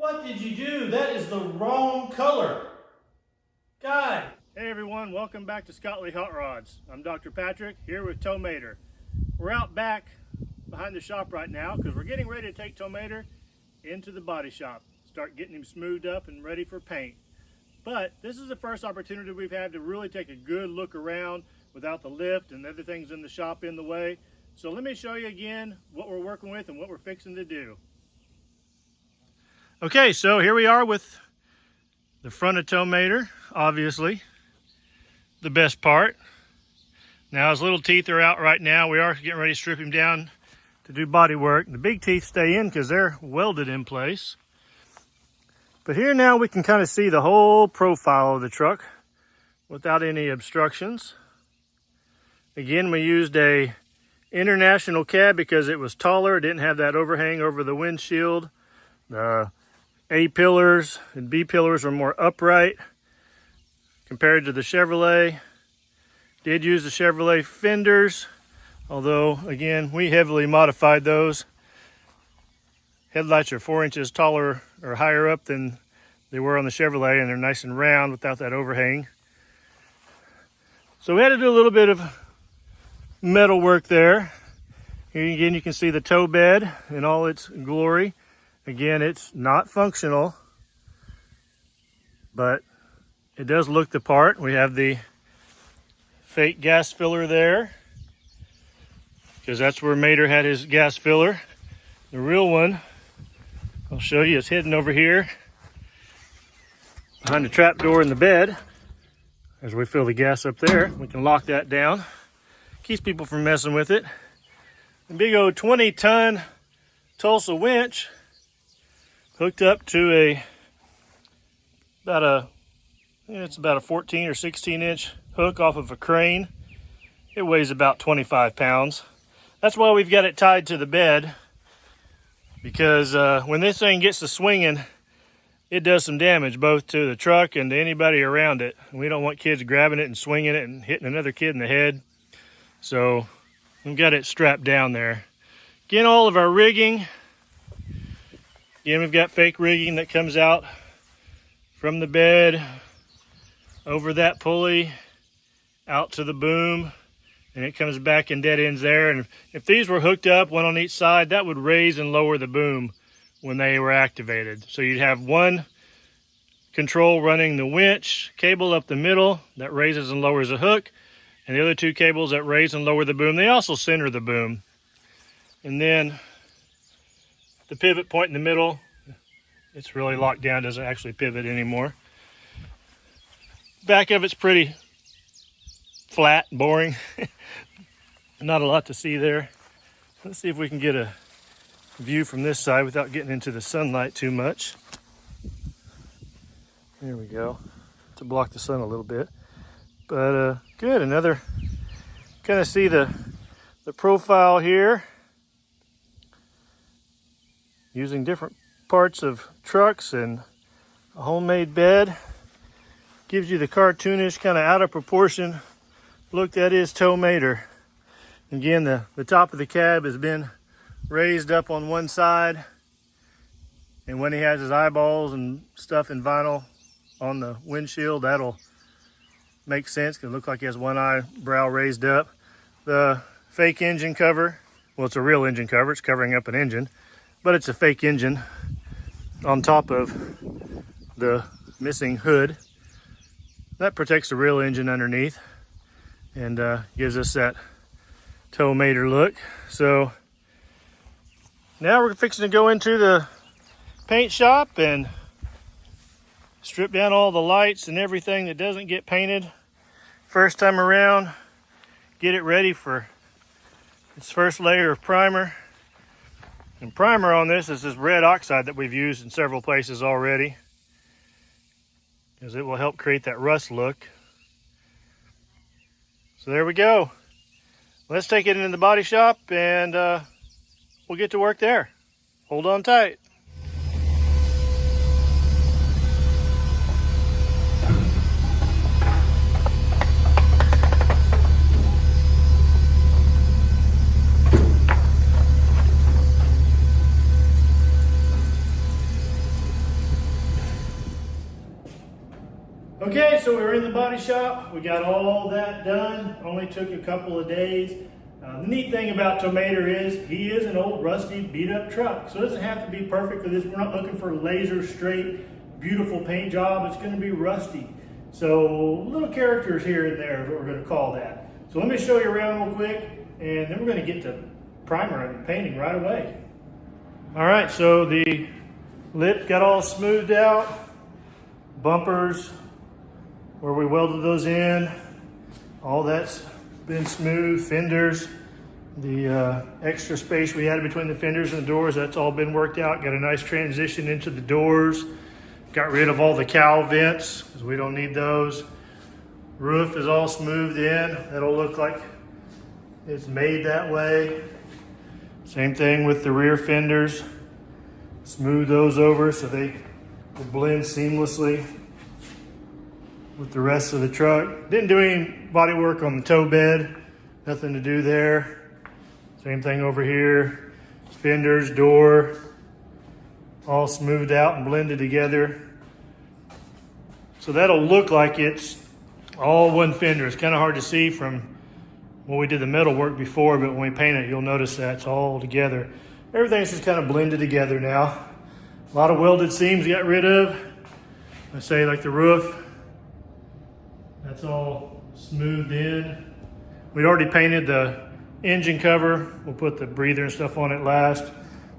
What did you do? That is the wrong color. Guy. Hey everyone, welcome back to Scotlea Hot Rods. I'm Dr. Patrick here with Tomater. We're out back behind the shop right now because we're getting ready to take Tomater into the body shop. Start getting him smoothed up and ready for paint. But this is the first opportunity we've had to really take a good look around without the lift and other things in the shop in the way. So let me show you again what we're working with and what we're fixing to do. Okay, so here we are with the front of Tomater, obviously the best part. Now his little teeth are out right now. We are getting ready to strip him down to do body work. The big teeth stay in because they're welded in place. But here now we can kind of see the whole profile of the truck without any obstructions. Again, we used a international cab because it was taller. It didn't have that overhang over the windshield. The A pillars and B pillars are more upright compared to the Chevrolet. Did use the Chevrolet fenders, although again we heavily modified those. Headlights are 4 inches taller or higher up than they were on the Chevrolet, and they're nice and round without that overhang. So we had to do a little bit of metal work there. Here again you can see the tow bed in all its glory. Again, it's not functional, but it does look the part. We have the fake gas filler there because that's where Mater had his gas filler. The real one, I'll show you, is hidden over here behind the trap door in the bed. As we fill the gas up there, we can lock that down. Keeps people from messing with it. The big old 20-ton Tulsa winch hooked up to it's about a 14 or 16 inch hook off of a crane. It weighs about 25 pounds. That's why we've got it tied to the bed, because when this thing gets to swinging, it does some damage both to the truck and to anybody around it. We don't want kids grabbing it and swinging it and hitting another kid in the head. So we've got it strapped down there. Again, all of our rigging. Again, we've got fake rigging that comes out from the bed over that pulley out to the boom, and it comes back in dead ends there. And if these were hooked up, one on each side, that would raise and lower the boom when they were activated. So you'd have one control running the winch cable up the middle that raises and lowers the hook, and the other two cables that raise and lower the boom. They also center the boom. And then the pivot point in the middle, it's really locked down, doesn't actually pivot anymore. Back of it's pretty flat, boring. Not a lot to see there. Let's see if we can get a view from this side without getting into the sunlight too much. There we go, to block the sun a little bit. But good, another, kind of see the profile here. Using different parts of trucks and a homemade bed. Gives you the cartoonish, kind of out of proportion look that is Tomater. Again, the top of the cab has been raised up on one side, and when he has his eyeballs and stuff in vinyl on the windshield, that'll make sense because it looks like he has one eyebrow raised up. The fake engine cover, well, it's a real engine cover, it's covering up an engine, but it's a fake engine on top of the missing hood. That protects the real engine underneath and gives us that Tomater look. So now we're fixing to go into the paint shop and strip down all the lights and everything that doesn't get painted first time around. Get it ready for its first layer of primer. And primer on this is this red oxide that we've used in several places already, because it will help create that rust look. So there we go. Let's take it into the body shop and we'll get to work there. Hold on tight. Okay, so we were in the body shop. We got all that done. Only took a couple of days. The neat thing about Tomater is he is an old rusty beat up truck. So it doesn't have to be perfect for this. We're not looking for laser straight, beautiful paint job. It's gonna be rusty. So little characters here and there is what we're gonna call that. So let me show you around real quick and then we're gonna get to primer and painting right away. All right, so the lip got all smoothed out. Bumpers, where we welded those in, all that's been smooth. Fenders, the extra space we had between the fenders and the doors, that's all been worked out. Got a nice transition into the doors. Got rid of all the cowl vents because we don't need those. Roof is all smoothed in. That'll look like it's made that way. Same thing with the rear fenders. Smooth those over so they will blend seamlessly with the rest of the truck. Didn't do any body work on the tow bed. Nothing to do there. Same thing over here. Fenders, door, all smoothed out and blended together. So that'll look like it's all one fender. It's kind of hard to see from when we did the metal work before, but when we paint it, you'll notice that it's all together. Everything's just kind of blended together now. A lot of welded seams got rid of. I say like the roof, that's all smoothed in. We'd already painted the engine cover. We'll put the breather and stuff on it last,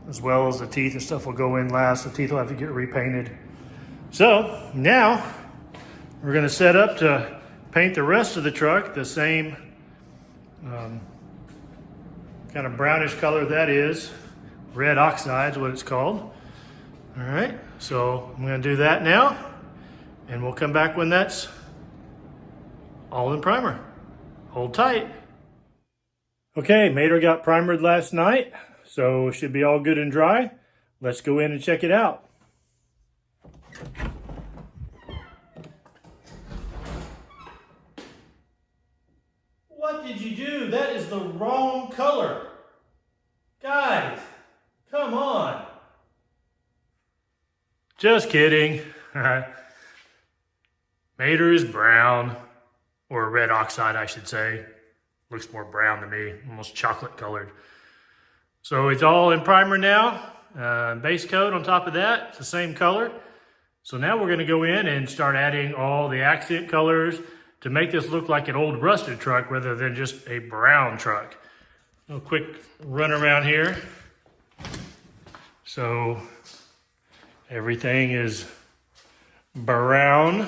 as well as the teeth and stuff will go in last. The teeth will have to get repainted. So now we're gonna set up to paint the rest of the truck the same kind of brownish color that is. Red oxide is what it's called. All right, so I'm gonna do that now, and we'll come back when that's all in primer. Hold tight. Okay, Mater got primered last night, so it should be all good and dry. Let's go in and check it out. What did you do? That is the wrong color. Guys, come on. Just kidding. Mater is brown, or red oxide, I should say. Looks more brown to me, almost chocolate colored. So it's all in primer now. Base coat on top of that, it's the same color. So now we're gonna go in and start adding all the accent colors to make this look like an old rusted truck rather than just a brown truck. A quick run around here. So everything is brown,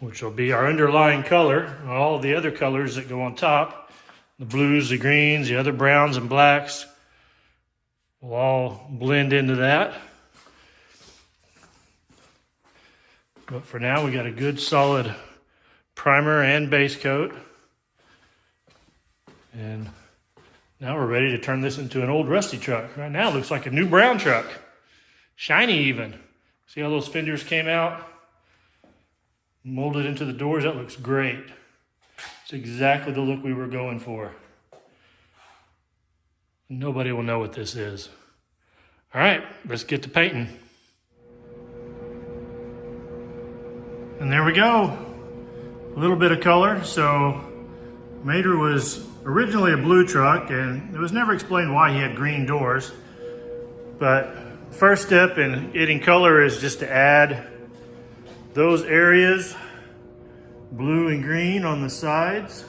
which will be our underlying color. All the other colors that go on top, the blues, the greens, the other browns and blacks, will all blend into that. But for now, we got a good solid primer and base coat. And now we're ready to turn this into an old rusty truck. Right now it looks like a new brown truck. Shiny even. See how those fenders came out? Molded into the doors, that looks great. It's exactly the look we were going for. Nobody will know what this is. All right, let's get to painting. And there we go. A little bit of color. So Mater was originally a blue truck and it was never explained why he had green doors. But first step in getting color is just to add those areas, blue and green on the sides,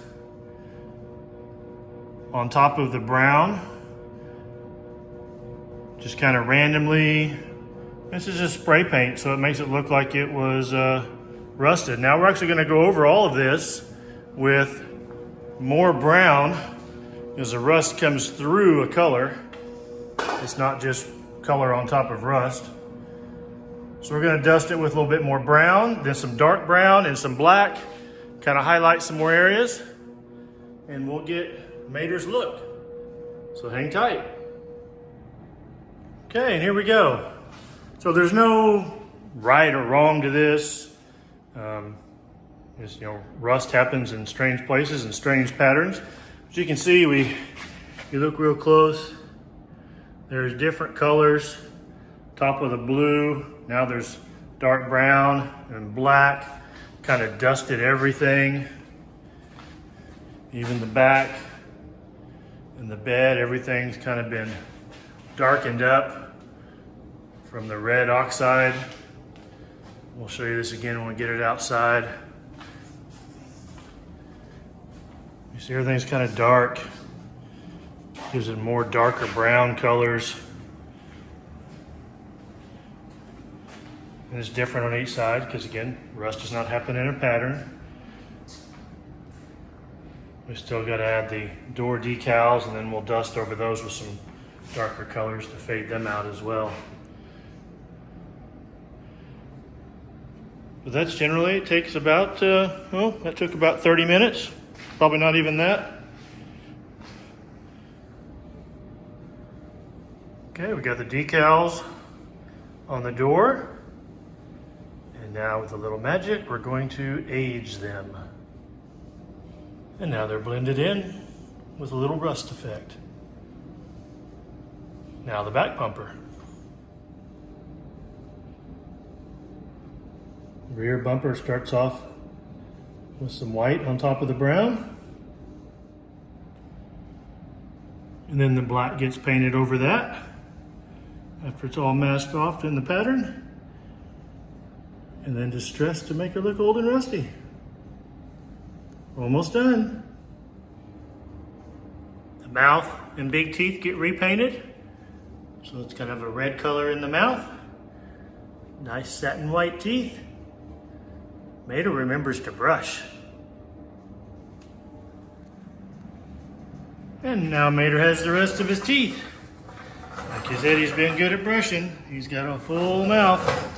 on top of the brown. Just kind of randomly. This is just spray paint, so it makes it look like it was rusted. Now we're actually gonna go over all of this with more brown, because the rust comes through a color. It's not just color on top of rust. So we're gonna dust it with a little bit more brown, then some dark brown and some black, kind of highlight some more areas, and we'll get Mater's look. So hang tight. Okay, and here we go. So there's no right or wrong to this. Rust happens in strange places and strange patterns. As you can see, you look real close, there's different colors. Top of the blue, now there's dark brown and black. kind of dusted everything, even the back and the bed. Everything's kind of been darkened up from the red oxide. We'll show you this again when we get it outside. You see everything's kind of dark. Gives it more darker brown colors. And it's different on each side because, again, rust does not happen in a pattern. We still got to add the door decals, and then we'll dust over those with some darker colors to fade them out as well. But that's generally, it takes about, that took about 30 minutes. Probably not even that. Okay, we got the decals on the door. And now with a little magic, we're going to age them. And now they're blended in with a little rust effect. Now the back bumper. Rear bumper starts off with some white on top of the brown. And then the black gets painted over that after it's all masked off in the pattern. And then distressed to make it look old and rusty. Almost done. The mouth and big teeth get repainted. So it's kind of a red color in the mouth. Nice satin white teeth. Mater remembers to brush. And now Mater has the rest of his teeth. Like he said, he's been good at brushing. He's got a full mouth.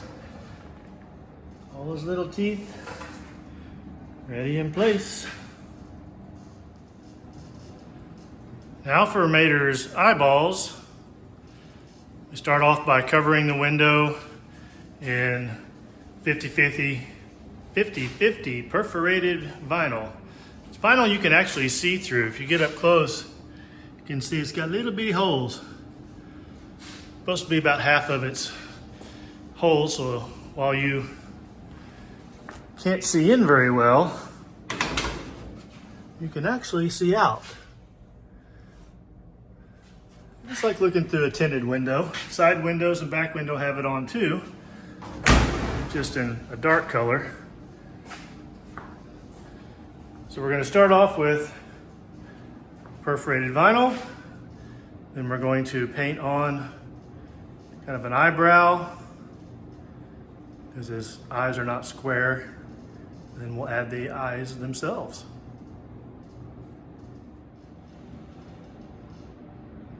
All those little teeth ready in place. Now for Mater's eyeballs, we start off by covering the window in 50-50 perforated vinyl. It's vinyl you can actually see through. If you get up close, you can see it's got little bitty holes. Supposed to be about half of its holes, so while you can't see in very well, you can actually see out. It's like looking through a tinted window. Side windows and back window have it on too, just in a dark color. So we're going to start off with perforated vinyl. Then we're going to paint on kind of an eyebrow, because his eyes are not square. Then we'll add the eyes themselves.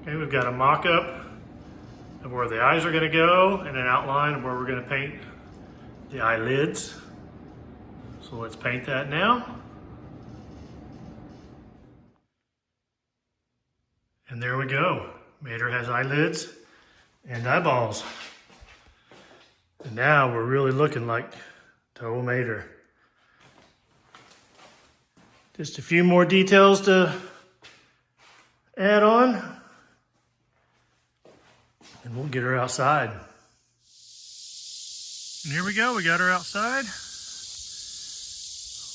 Okay, we've got a mock-up of where the eyes are going to go and an outline of where we're going to paint the eyelids. So let's paint that now. And there we go. Mater has eyelids and eyeballs. And now we're really looking like Tomater. Just a few more details to add on, and we'll get her outside. And here we go, we got her outside.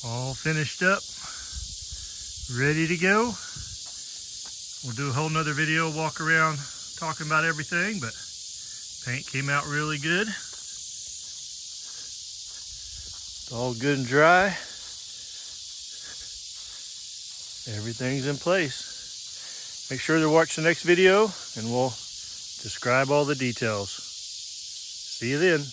All finished up, ready to go. We'll do a whole nother video, walk around talking about everything, but paint came out really good. It's all good and dry. Everything's in place. Make sure to watch the next video and we'll describe all the details. See you then.